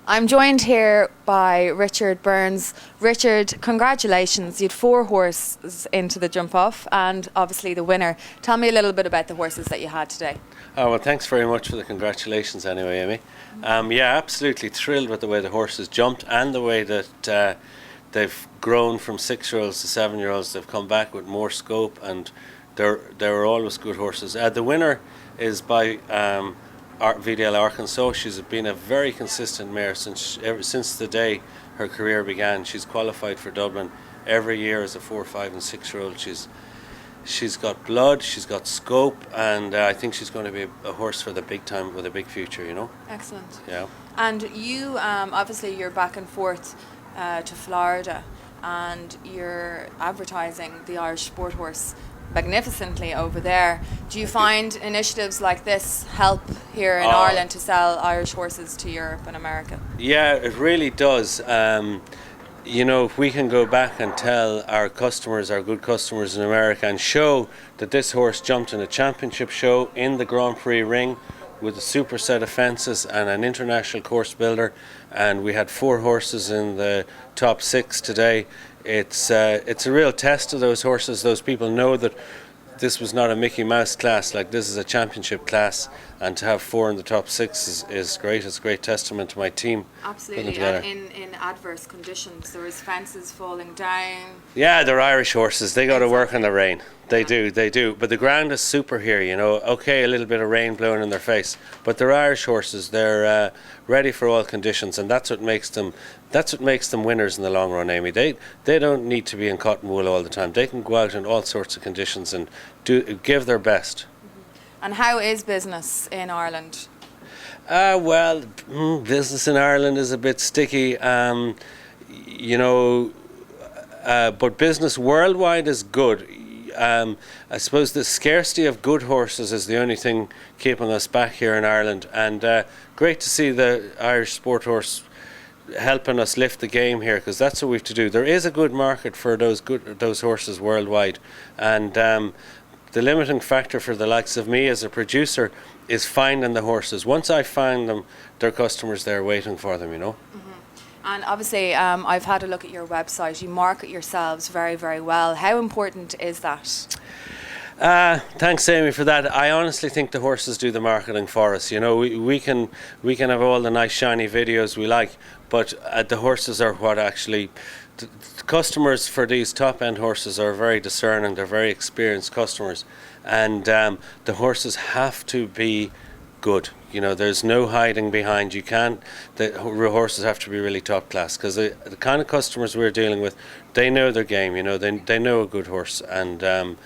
I'm joined here by Richard Bourns. Richard, congratulations. You had 4 horses into the jump off and obviously the winner. Tell me a little bit about the horses that you had today. Oh, well, thanks very much for the congratulations anyway, Aimee. Yeah, absolutely thrilled with the way the horses jumped and the way that they've grown from 6-year-olds to 7-year-olds. They've come back with more scope and they were always good horses. The winner is by VDL Arkansas. She's been a very consistent mare ever since the day her career began. She's qualified for Dublin every year as a 4, 5 and 6-year-old. She's got blood, she's got scope, and I think she's going to be a horse for the big time with a big future, you know. Excellent. Yeah. And you, obviously you're back and forth to Florida and you're advertising the Irish Sport Horse magnificently over there. Do you find initiatives like this help here in Ireland to sell Irish horses to Europe and America? Yeah, it really does. You know, if we can go back and tell our customers, our good customers in America, and show that this horse jumped in a championship show in the Grand Prix ring with a super set of fences and an international course builder, and we had 4 horses in the top 6 today. It's a real test to those horses. Those people know that this was not a Mickey Mouse class, like this is a championship class, and to have 4 in the top 6 is great. It's a great testament to my team. Absolutely, and in adverse conditions. There was fences falling down. Yeah, they're Irish horses. They got to work in the rain. They do. But the ground is super here, you know. Okay, a little bit of rain blowing in their face, but they're Irish horses. They're ready for all conditions, and that's what makes them winners in the long run, Aimee. They don't need to be in cotton wool all the time. They can go out in all sorts of conditions and give their best. And how is business in Ireland? Business in Ireland is a bit sticky, you know, but business worldwide is good. I suppose the scarcity of good horses is the only thing keeping us back here in Ireland, and great to see the Irish Sport Horse helping us lift the game here, because that's what we have to do. There is a good market for those horses worldwide, and the limiting factor for the likes of me as a producer is finding the horses. Once I find them, there are customers there waiting for them, you know. And obviously, I've had a look at your website. You market yourselves very, very well. How important is that? Thanks, Aimee, for that. I honestly think the horses do the marketing for us. You know, we can have all the nice shiny videos we like, but the horses are what actually. The customers for these top-end horses are very discerning. They're very experienced customers, and the horses have to be good. You know, there's no hiding behind. You can't. The horses have to be really top class, because the kind of customers we're dealing with, they know their game. You know, they know a good horse, and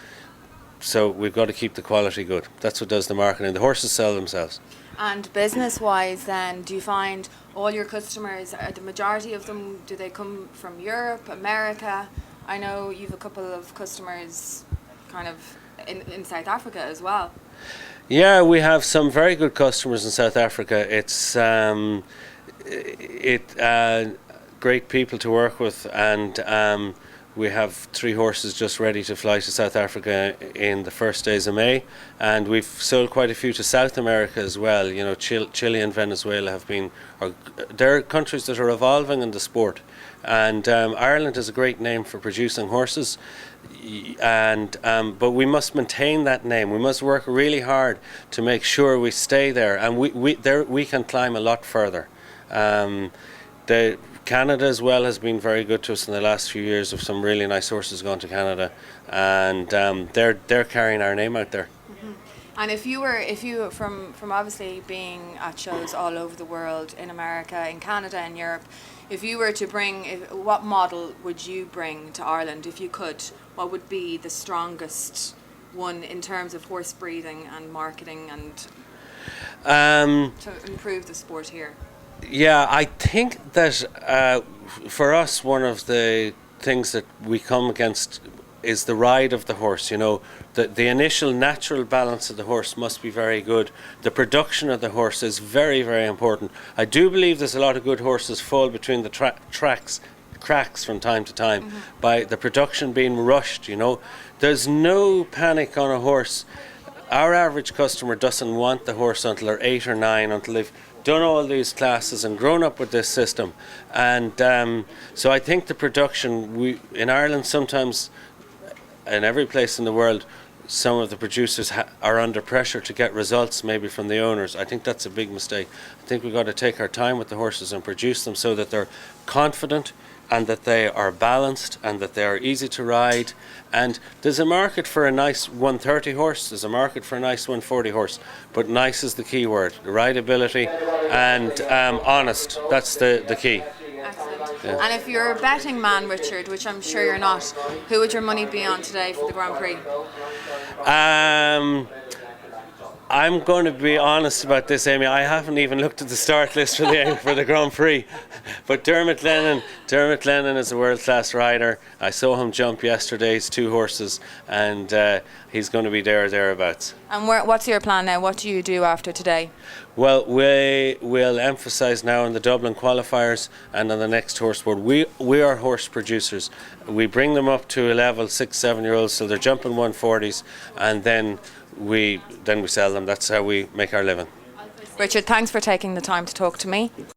so we've got to keep the quality good. That's what does the marketing. The horses sell themselves. And business-wise, then, do you find all your customers, the majority of them, do they come from Europe, America? I know you've a couple of customers kind of in South Africa as well. Yeah, we have some very good customers in South Africa. It's great people to work with, and we have 3 horses just ready to fly to South Africa in the first days of May, and we've sold quite a few to South America as well. You know, Chile and Venezuela they're countries that are evolving in the sport, and Ireland is a great name for producing horses, and but we must maintain that name. We must work really hard to make sure we stay there, and we can climb a lot further. Canada as well has been very good to us in the last few years, with some really nice horses going to Canada, and they're carrying our name out there. And if you from obviously being at shows all over the world, in America, in Canada, and Europe, if you were to what model would you bring to Ireland if you could? What would be the strongest one in terms of horse breeding and marketing and to improve the sport here? Yeah, I think that for us, one of the things that we come against is the ride of the horse. You know, the initial natural balance of the horse must be very good. The production of the horse is very, very important. I do believe there's a lot of good horses fall between the cracks from time to time by the production being rushed. You know, there's no panic on a horse. Our average customer doesn't want the horse until they're 8 or 9, until they've done all these classes and grown up with this system. And so I think the production, in Ireland sometimes, in every place in the world, some of the producers are under pressure to get results maybe from the owners. I think that's a big mistake. I think we've got to take our time with the horses and produce them so that they're confident and that they are balanced and that they are easy to ride. And there's a market for a nice 130 horse, there's a market for a nice 140 horse, but nice is the key word. Rideability and honest, that's the key. Excellent. Yeah. And if you're a betting man, Richard, which I'm sure you're not, who would your money be on today for the Grand Prix? I'm going to be honest about this, Aimee. I haven't even looked at the start list for the Grand Prix. But Dermot Lennon is a world-class rider. I saw him jump yesterday. He's 2 horses, and he's going to be there or thereabouts. And what's your plan now? What do you do after today? Well, we'll emphasise now on the Dublin qualifiers and on the next horse board. We are horse producers. We bring them up to a level 6-7-year-olds, so they're jumping 140s, and then we sell them. That's how we make our living. Richard, thanks for taking the time to talk to me.